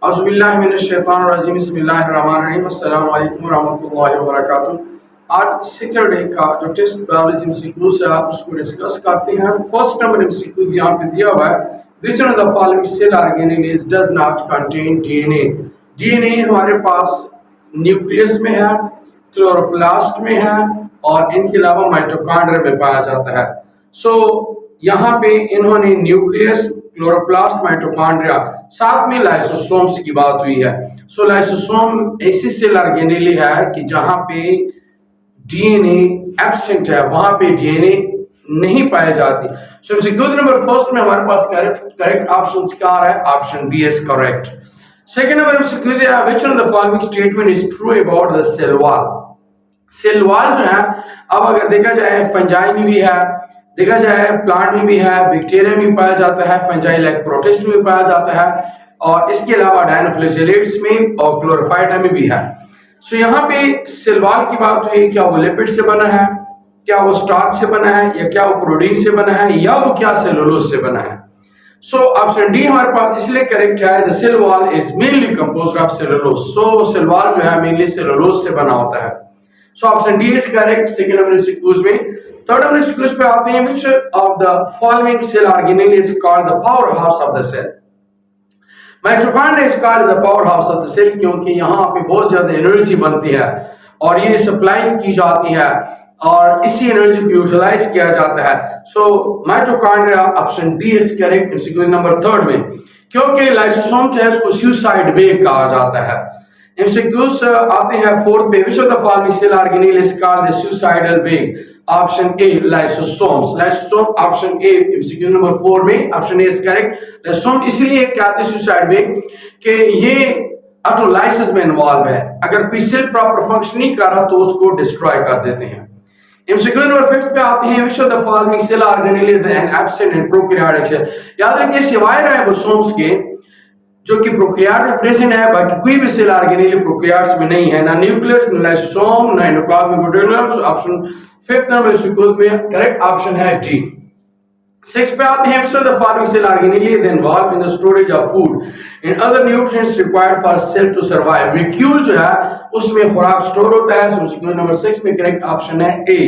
औज़ुबिल्लाहि बिस्मिल्लाहिर्रहमानिर्रहीम अस्सलामु अलैकुम रहमतुल्लाहि व बरकातुहू। आज सैटरडे का जो टेस्ट बायोलॉजी एमसीक्यू है आप उसको डिस्कस करते हैं। फर्स्ट नंबर एमसीक्यू यहाँ पे दिया हुआ है, which one of the following cell organelle does not contain DNA. DNA हमारे पास न्यूक्लियस में है, क्लोरोप्लास्ट में है और इनके अलावा माइटोकॉन्ड्रिया में पाया जाता है। सो यहाँ पे इन्होंने न्यूक्लियस, क्लोरोप्लास्ट, माइटोकॉन्ड्रिया, साथ में लाइसोसोम्स की बात हुई है। सो लाइसोसोम ऐसी सेल ऑर्गेनेली है कि जहां पे डीएनए एब्सेंट है, वहां पे डीएनए नहीं पाई जाती। सो एमसीक्यू नंबर फर्स्ट में हमारे पास करेक्ट ऑप्शन क्या आ रहा है? Option B is correct. Second number MCQ है, which one of the following statement is true about the cell wall. Cell wall जो है, अब अगर देखा जाए फंजाई में भी है, देखा जाए प्लांट में भी है, बैक्टीरिया में पाया जाता है, फंजाई लाइक प्रोटिस्ट में पाया जाता है और इसके अलावा डायनोफ्लैजेलेट्स में और क्लोरोफाइटा में भी है। सो यहाँ पे सेल वॉल की बात हुई, क्या वो लिपिड से बना है, क्या वो स्टार्च से बना है, या क्या वो प्रोटीन से बना है, या वो क्या सेलुलोज से बना है। सो ऑप्शन डी हमारे पास इसलिए करेक्ट है, the cell wall is mainly composed of cellulose. So cell wall जो है मेनली सेलुलोज से बना होता है। So option D is correct second number MCQs में। थर्ड नंबर एमसीक्यूज पे आते हैं, which of the following cell organelle is called the power house of the cell. Mitochondria is called the power house of the cell क्योंकि यहाँ पे बहुत ज्यादा energy बनती है और ये सप्लाई की जाती है और इसी एनर्जी को यूटिलाइज किया जाता है। So mitochondria option D is correct MCQ number third में, क्योंकि लाइसोसोम जो है उसको सुसाइड वेग कहा जाता है। एमसीक्यूज आते हैं फोर्थ पे, which of the following cell organelle is called the suicidal bag. Option A lysosomes. Lysosome option A MCQ number 4 में option A is correct. Lysosome इसलिए कहते हैं सुसाइड वेग कि ये ऑटोलाइसिस में इन्वॉल्व है, अगर कोई सेल प्रॉपर फंक्शन नहीं कर रहा तो उसको डिस्ट्रॉय कर देते हैं। एमसीक्यू नंबर 5 पे आते हैं, which of the following cell organelle is absent in prokaryotic cell. याद रखिए सिवाय राइबोसोम्स के जो कि प्रोकैरियोट में प्रेजेंट है, बाकी कोई भी सेल ऑर्गेनेल प्रोकैरियोट्स में नहीं है, ना न्यूक्लियस, ना लाइसोसोम, ना endoplasmic reticulum. So option fifth number MCQ में करेक्ट ऑप्शन है डी। 6 पे आते हैं, which of the following cell organelle is involve in the storage of food and other nutrients required for cell to survive. Vacuole जो है उसमें खुराक store होता है। सो एमसीक्यू नंबर 6 में करेक्ट ऑप्शन है A.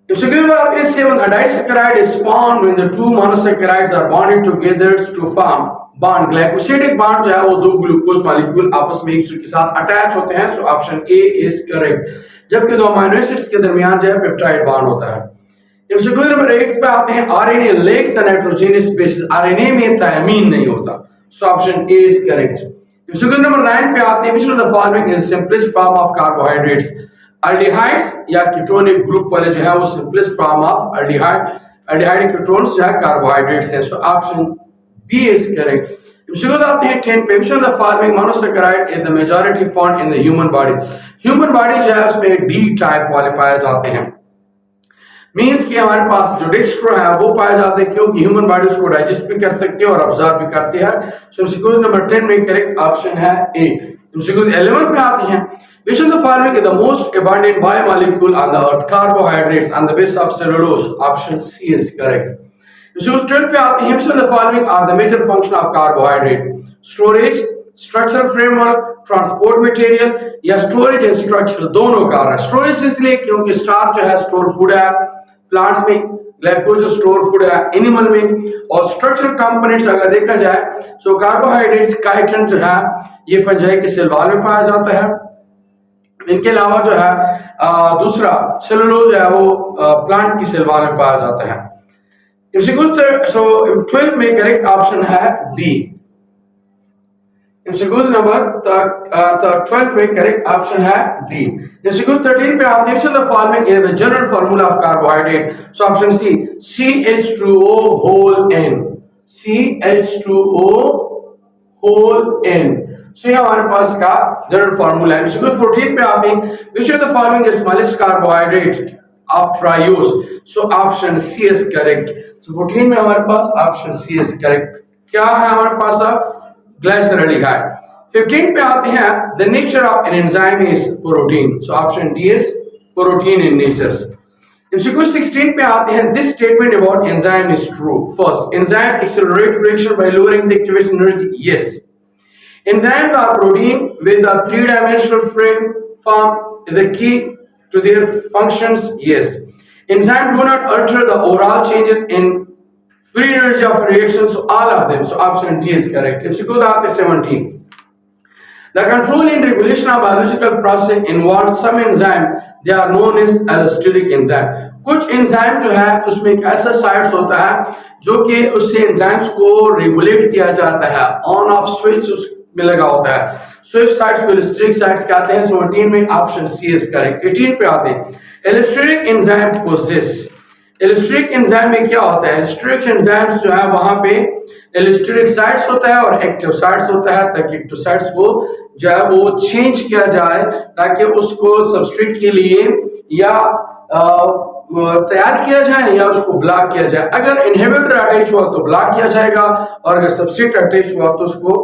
MCQ number 7, a disaccharide is formed when the two monosaccharides are bonded together to form bond. Glycosidic bond जो है वो दो ग्लूकोज मॉलिक्यूल आपस में एक दूसरे के साथ अटैच होते हैं। सो ऑप्शन ए इज करेक्ट, जबकि दो अमीनो एसिड्स के दरमियान जो है पेप्टाइड बॉन्ड होता है। एमसीक्यू नंबर 8 पे आते हैं, RNA lacks the nitrogenous bases. RNA में थायमीन नहीं होता। So option A is correct. MCQ number 9 पे आते हैं, which of the following is simplest form of carbohydrates. Aldehydes या कीटोनिक ग्रुप वाले जो है वो simplest form of aldehyde ketones जो है कार्बोहाइड्रेट्स है। So option B is correct. MCQ आते हैं 10 पे, which of the following monosaccharide is the majority found in the human body. Human body जो है उसमें डी टाइप वाले पाए जाते हैं, मींस कि हमारे पास जो डेक्स्ट्रो है वो पाए जाते हैं क्योंकि ह्यूमन बॉडी उसको डाइजेस्ट भी कर सकती है और ऑब्जर्व भी करती है। सो एमसीक्यू नंबर 10 में करेक्ट ऑप्शन है ए। एमसीक्यू 11 पे आते हैं, which of the following is the most abundant biomolecule on the earth? Carbohydrates on the base of cellulose. Option C is correct. MCQ 12 पे आते हैं, which of the following are the major function of carbohydrate? Storage, structural framework, transport material या storage and structure दोनों का है। Storage इसलिए क्योंकि starch जो है स्टोर फूड है प्लांट्स में, ग्लाइकोज स्टोर फूड है एनिमल में, और स्ट्रक्चरल कंपोनेंट्स अगर देखा जाए तो कार्बोहाइड्रेट्स काइटिन जो है ये फंजाई के सेल वॉल में पाया जाता है। इनके अलावा जो है दूसरा सेलुलोज है वो प्लांट की सेल वॉल में पाया जाता है। सो 12 में करेक्ट ऑप्शन है डी। एमसीक्यू नंबर 12 में करेक्ट ऑप्शन है डी। एमसीक्यू 13 पे आते हैं, which of the following is the general formula of carbohydrate. So option C CH2O whole N। CH2O whole N। So ये हमारे पास का जनरल फार्मूला है। एमसीक्यू 14 पे आते हैं, which of the following is smallest carbohydrate of triose. So option C is correct. So 14 में हमारे पास ऑप्शन सी इज करेक्ट। क्या है हमारे पास ग्लाइसरॉल्डिहाइड। 15 पे आते हैं, the nature of an enzyme is protein. So option D is protein in nature. MCQ 16 पे आते हैं, this statement about enzyme is true. First, enzyme accelerate reaction by lowering the activation energy. Yes, Enzymes are protein with a three-dimensional frame form. Is the key to their functions? Yes. Enzymes do not alter the overall changes in free energy of a reaction, so all of them. So option D is correct. If you go to 17. The control and regulation of biological process involves some enzyme. They are known as allosteric enzyme. कुछ enzyme जो है उसमें एक ऐसा sites होता है जो कि उससे एंजाइम्स को रेगुलेट किया जाता है, ऑन ऑफ स्विच उसमें लगा होता है. स्विच साइट्स को एलोस्टेरिक साइट्स कहते हैं. 17 में ऑप्शन सी इज करेक्ट. 18 पे आते हैं. Allosteric enzyme possess. Allosteric enzyme में क्या होता है? एलोस्टेरिक एंजाइम्स जो है वहां पे एलोस्टेरिक साइट्स होता है और एक्टिव साइट्स होता है, ताकि एक्टिव साइट्स को जो है वो चेंज किया जाए ताकि उसको सबस्ट्रेट के लिए या तैयार किया जाए या उसको ब्लॉक किया जाए. अगर इनहिबिटर अटैच हुआ तो ब्लॉक किया जाएगा और अगर सबस्ट्रेट अटैच हुआ तो उसको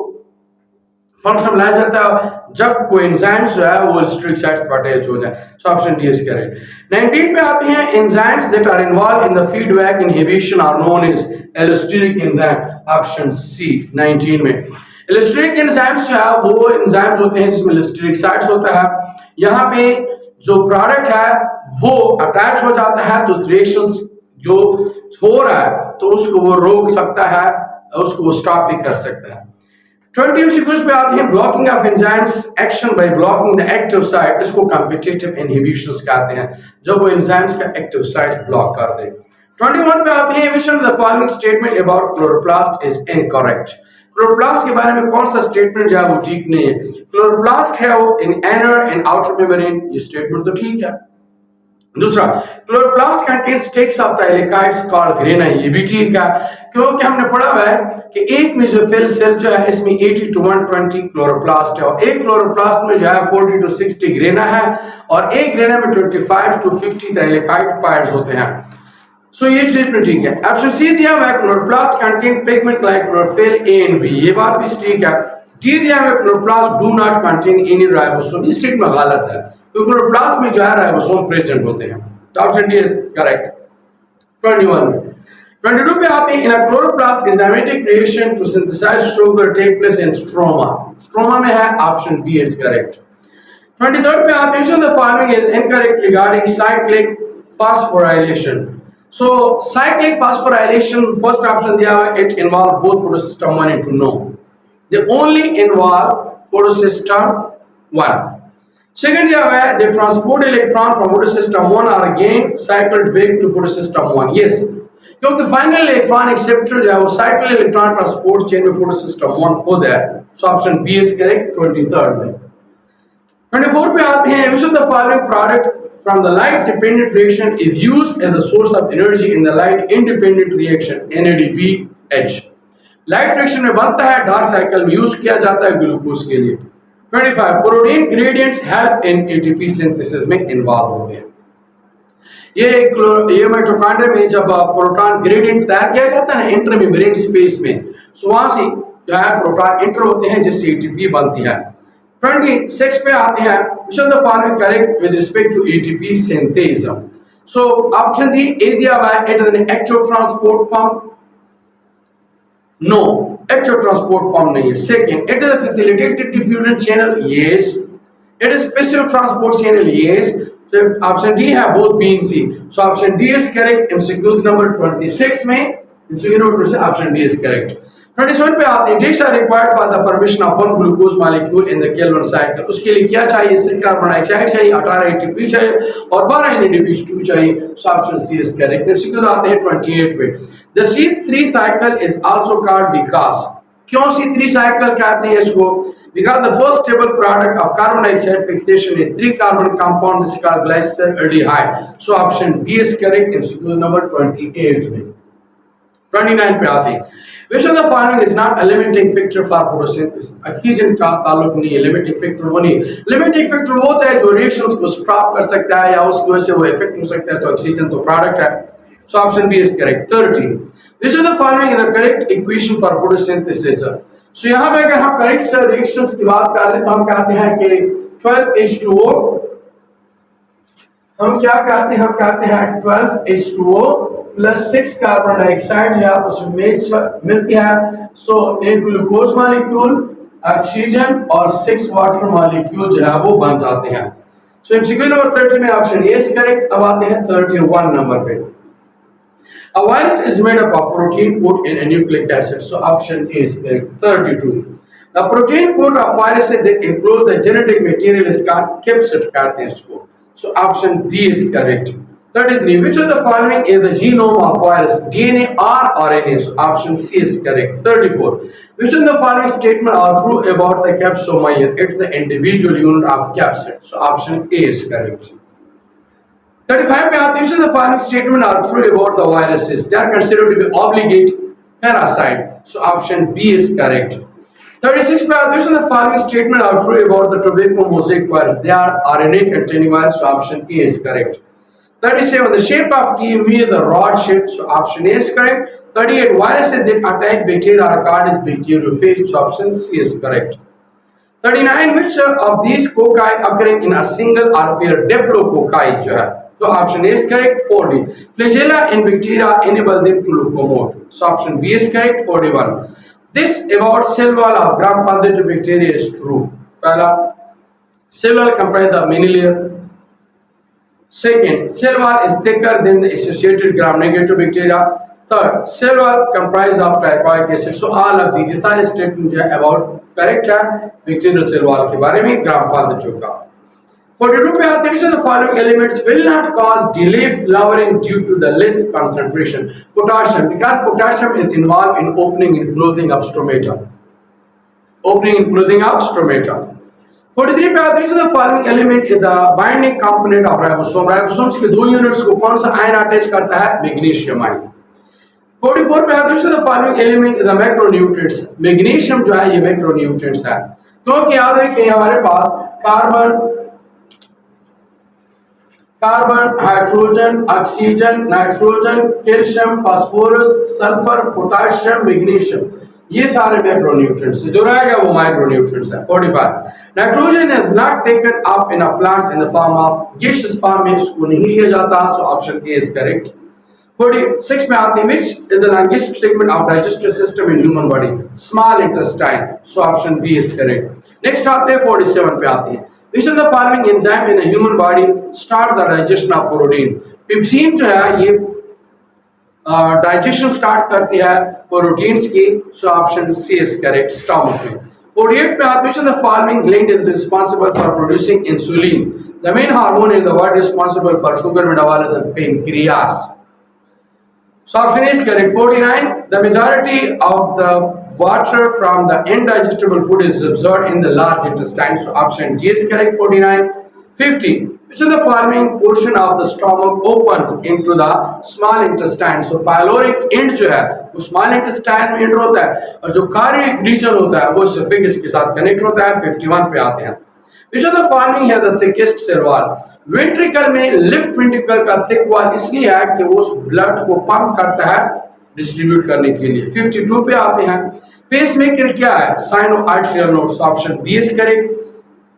फंक्शन बनाया जाता है जब कोई एंजाइम्स जो है वो एलोस्टेरिक साइट्स पर अटैच हो जाए. So option D is correct. 19 पे आते हैं. Enzymes that are involve in the feedback inhibition are known as allosteric enzyme. Option C 19 में. एलोस्टेरिक एंजाइम्स जो है वो एंजाइम्स होते हैं जिसमें एलोस्टेरिक साइट्स होता है. यहाँ पे जो प्रोडक्ट है वो अटैच हो जाता है तो रिएक्शंस जो हो रहा है तो उसको वो रोक सकता है, उसको वो स्टॉप भी कर सकता है. 20 सीक्वेंस पे आते हैं. Blocking of enzymes action by blocking the active site. इसको कॉम्पिटिटिव इनहिबिशन कहते हैं जब वो एंजाइम्स का एक्टिव साइट्स ब्लॉक कर दे. 21 पे आते हैं. विच of the following statement about chloroplast is incorrect. Chloroplast के बारे में कौन सा स्टेटमेंट जो है वो ठीक नहीं है? क्लोरोप्लास्ट है वो in inner and outer membrane. ये स्टेटमेंट तो ठीक है. दूसरा, chloroplast contains stacks of the helicoids called grana. ये भी ठीक है क्योंकि हमने पढ़ा हुआ है कि एक मेसोफिल सेल जो है इसमें 80 to 120 क्लोरोप्लास्ट है और एक क्लोरोप्लास्ट में जो है 40 to 60 ग्रेना है और एक ग्रेना में 25 to 50 हेलिकाइड पार्ट्स होते हैं. सो ये स्टेटमेंट ठीक है. ऑप्शन सी दिया हुआ है chloroplast contain pigment like chlorophyll A and B. ये बात भी ठीक है. डी दिया हुआ है chloroplast do not contain any ribosome. ये स्टेटमेंट गलत है क्योंकि क्लोरोप्लास्ट में जो है राइबोसोम प्रेजेंट होते हैं. तो ऑप्शन डी इज करेक्ट. 21 22 पे आते हैं. In a chloroplast enzymatic reaction to synthesize sugar take place in stroma. Stroma में है. Option B is correct. 23 पे आते हैं. The following is incorrect regarding cyclic phosphorylation. So cyclic phosphorylation, first option दिया हुआ है, it involve both photosystem 1 and 2. No, they only involve photosystem 1. Second दिया हुआ है, they transport electron from photosystem 1 are again cycled back to photosystem 1. Yes, क्योंकि final electron acceptor जो है वो cycle electron transport chain में photosystem 1 हो there. So option B is correct. 23rd में. 24 पे आते हैं. Which of the following product from the light dependent reaction is used as a source of energy in the light independent reaction? NADPH. Light friction में बनता है, dark cycle में use किया जाता है ग्लूकोज के लिए. 25 protein gradients help in ATP synthesis में इन्वॉल्व होते हैं. ये माइटोकॉन्ड्रिया में जब प्रोटॉन ग्रेडियंट तैयार किया जाता है ना इंटरमेम्ब्रेन स्पेस में, सो वहां से जो है प्रोटॉन इंटर होते हैं जिससे एटीपी बनती है. 26 पे आते हैं. which of the following correct with respect to ATP synthesis? So option D A दिया हुआ है. It is an active transport pump. No, active transport pump नहीं है. Second, it is a facilitated diffusion channel. Yes. It is passive transport channel. Yes. So option D है both B and C. So option D is correct. MCQ number 26 में MCQ number option D is correct. 27 पे आते हैं. Dishes are required for the formation of one glucose molecule in the Calvin cycle. उसके लिए क्या चाहिए? सिर्फ carbon dioxide चाहिए, 18 ATP चाहिए और 12 NADPH2 चाहिए. So option C is correct. Next आते हैं 28 पे. The C3 cycle is also called because. क्यों C3 cycle कहते हैं इसको? Because the first stable product of carbon dioxide fixation is 3 carbon compound is called glyceraldehyde. So option D is correct. MCQ number 28 में. 29 पे आते हैं. Which of the following is not a limiting factor for photosynthesis? Oxygen का ताल्लुक नहीं है. Limiting factor वो नहीं. लिमिटिंग फैक्टर वो होता है जो रिएक्शंस को स्टॉप कर सकता है या उसकी वजह से वो इफेक्ट हो सकता है. तो ऑक्सीजन तो प्रोडक्ट है. So option B is correct. 30 Which of the following is the correct equation for photosynthesis? सो यहाँ पे अगर हम करेक्ट रिएक्शंस की बात कर रहे हैं तो हम कहते हैं कि 12H2O हम क्या कहते हैं? हम कहते हैं 12H2O प्लस 6 कार्बन डाइऑक्साइड जो आपस में मिलती है. सो एक ग्लूकोज मॉलिक्यूल ऑक्सीजन और 6 वाटर मॉलिक्यूल जो है वो बन जाते हैं। सो एमसीक्यू नंबर 30 में ऑप्शन ए इज करेक्ट। अब आते हैं 31 नंबर पे। A virus is made up of protein put in a nucleic acid. So option A is correct. 32. The protein code of virus that includes the genetic material is called capsid कहते हैं इसको. So option B is correct. 33. Which of the following is the genome of virus? DNA or RNA? So option C is correct. 34. Which of the following statement are true about the capsomer? It's the individual unit of capsid. So option A is correct. 35 पे आते हैं the following statement are true about the viruses. They are considered to be obligate parasite. So option B is correct. 36 पे आते हैं the following statement are true about the tobacco mosaic virus. They are RNA containing virus. So option A is correct. 37 the shape of TMV is the rod shape. So option A is correct. 38 viruses that attack bacteria are called as bacteriophage. So option C is correct. 39 which of these cocci occurring in a single or pair diplococci जो है तो option A is correct 40 flagella in bacteria enable them to locomote so option B is correct 41 this about cell wall of gram positive bacteria is true पहला cell wall comprise the many layer second cell wall is thicker than the associated gram negative bacteria third cell wall comprise of teichoic acid so all of these सारे statement जो है about correct है bacterial cell wall के बारे में gram positive का 42 पे आते हैं the following elements will not cause delay flowering due to the less concentration potassium because potassium is involved in opening and closing of stomata 43 पे आते हैं the following element is the binding component of ribosome ribosomes के दो units को कौन सा ion attach करता है मैग्नीशियम आयन 44 पे आते हैं the following element is the macronutrients magnesium जो है ये macronutrients है क्योंकि याद है कि हमारे पास carbon hydrogen oxygen nitrogen calcium phosphorus sulphur potassium magnesium ये सारे मैक्रोन्यूट्रिएंट्स जो रहेगा वो माइक्रोन्यूट्रिएंट्स है 45 nitrogen is not taken up in a plants in the form of gaseous form में इसको नहीं लिया जाता so option A is correct 46 में आते हैं which is the longest segment of digestive system in human body small intestine so option B is correct next आते हैं 47 पे आते हैं which of the following enzyme in a human body start the digestion of protein pepsin जो है ये digestion start करती है प्रोटीन्स की so option C is correct stomach में 48 पे आते हैं the following gland is responsible for producing insulin the main hormone in the body responsible for sugar metabolism pancreas so option is correct 49 the majority of the water from the indigestible food is absorbed in the large intestine so option D is correct 49 50 which of the following portion of the stomach opens into the small intestine so pyloric end जो है वो small intestine में enter होता है और जो cardiac region होता है वो esophagus के साथ connect होता है 51 पे आते हैं which of the following has the thickest cell wall ventricle में left ventricle का thick wall इसलिए है कि वो blood को pump करता है डिस्ट्रीब्यूट करने के लिए 52 पे आते हैं पेसमेकर क्या है sinoatrial node option B is correct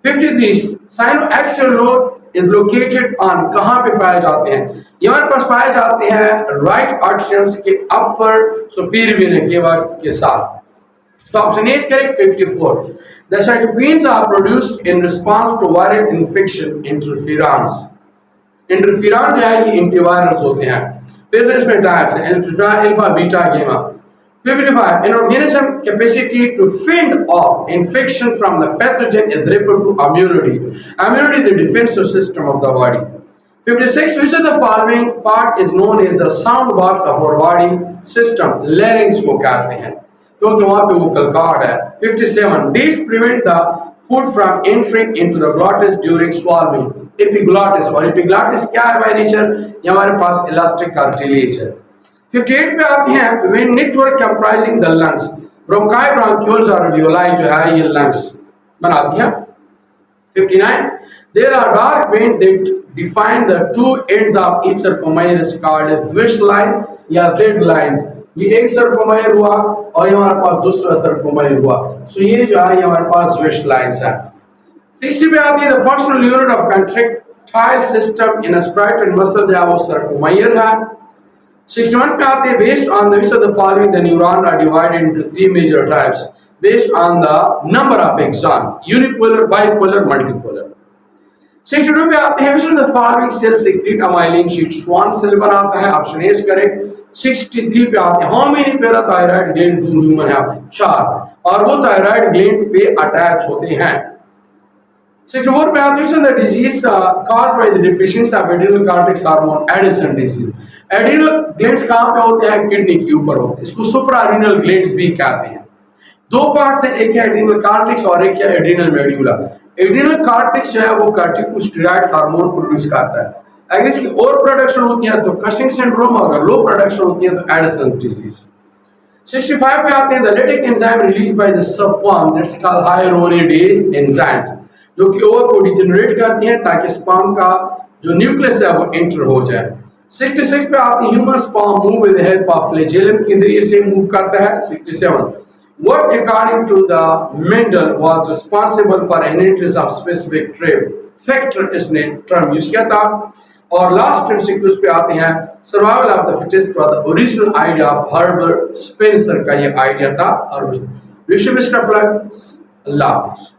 53 sinoatrial node is located on कहां पे पाए जाते हैं ये हमारे पास पाए जाते हैं राइट आर्टरियल्स के अपर सुपीरियर वेना केवा के साथ तो option A is correct 54 the cytokines are produced in response to viral infection interference interference जो है ये एंटीवायरल्स होते हैं फिर इसमें टाइप्स हैं alpha beta gamma 55 an organism capacity to fend off infection from the pathogen is referred to immunity immunity is the defensive system of the body 56 which of the following part is known as the sound box of our body system larynx को कहते हैं क्योंकि वहां पे वो कलकार्ड है 57 these prevent the food from entering into the glottis during swallowing epiglottis और epiglottis क्या है by nature ये हमारे पास elastic cartilage है 58 पे आते हैं when network comprising the lungs bronchi bronchioles और alveoli जो है ये lungs बनाती हैं 59 there are dark veins that define the two ends of each sarcomere is called as wedge line या Z lines ये एक सर्कोमायर हुआ और ये हमारे पास दूसरा सर्कोमायर हुआ सो ये जो है ये हमारे पास वेस्ट लाइंस है 60 पे आती है the functional unit of contractile system in a striated muscle जो है वो सर्कोमायर है 61 पे आते हैं based on the which of the following the neuron are divided into three major types based on the number of axons, unipolar, bipolar, multipolar. 62 पे आते हैं, which of the following cells secrete amylin sheet? Schwann cell बनाता है, option A is correct. 63 पे आते हैं, how many parathyroid gland do human have? 4, और वो थायराइड ग्लैंड्स पे अटैच होते हैं। 64 पे आते हैं, the disease caused by the deficiency of adrenal cortex hormone, Addison disease। Adrenal glands कहाँ पे होते हैं? किडनी के ऊपर होते हैं, इसको सुप्राएड्रिनल ग्लैंड्स भी कहते हैं। दो पार्ट्स हैं, एक है एड्रिनल कार्टेक्स और एक है एड्रिनल मेड्यूला। एड्रिनल कार्टेक्स जो है वो कार्टिकोस्टेरॉइड्स हार्मोन प्रोड्यूस करता है। अगर इसकी ओवर प्रोडक्शन होती है तो कशिंग सिंड्रोम, अगर लो प्रोडक्शन होती है तो एडिसन डिजीज। 65 पे आते हैं, the lytic enzyme release by the sperm that's called hyaluronidase enzymes, जो कि ओवर को डिजेनरेट करती हैं ताकि स्पर्म का जो न्यूक्लियस है वो एंटर हो जाए। 66 पे आते हैं, human sperm move with the help of flagellum के जरिए से मूव करता है। 67, what according to the Mendel was responsible for inheritance of specific trait factor इसने टर्म यूज किया था। और लास्ट टाइम सीक्वेंस पे आते हैं, survival of the fittest for the original idea of Herbert Spencer का ये आइडिया था। और wish you best of luck, अल्लाह हाफिज़।